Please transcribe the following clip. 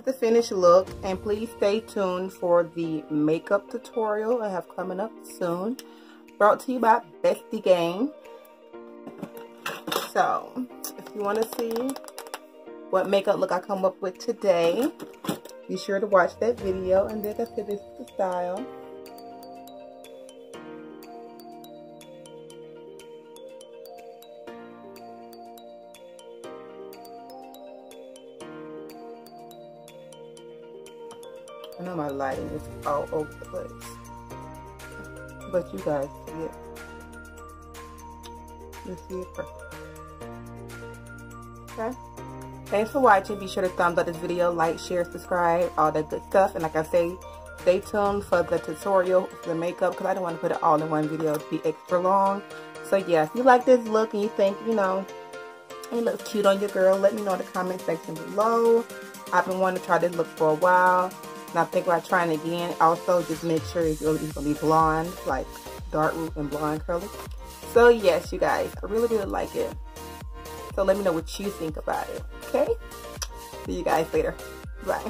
the finished look, and please stay tuned for the makeup tutorial I have coming up soon, brought to you by Bestie Gang. So if you want to see what makeup look I come up with today, be sure to watch that video. And then this is the style. I know my lighting is all over the place, but you guys see it. You see it perfect. Okay. Thanks for watching. Be sure to thumbs up this video, like, share, subscribe, all that good stuff. And like I say, stay tuned for the tutorial for the makeup, because I don't want to put it all in one video to be extra long. So yeah, if you like this look and you think, you know, it looks cute on your girl, let me know in the comment section below. I've been wanting to try this look for a while, and I think about trying it again. Also, just make sure it's going to be blonde, like dark root and blonde curly. So yes, you guys, I really like it. So let me know what you think about it, okay? See you guys later. Bye.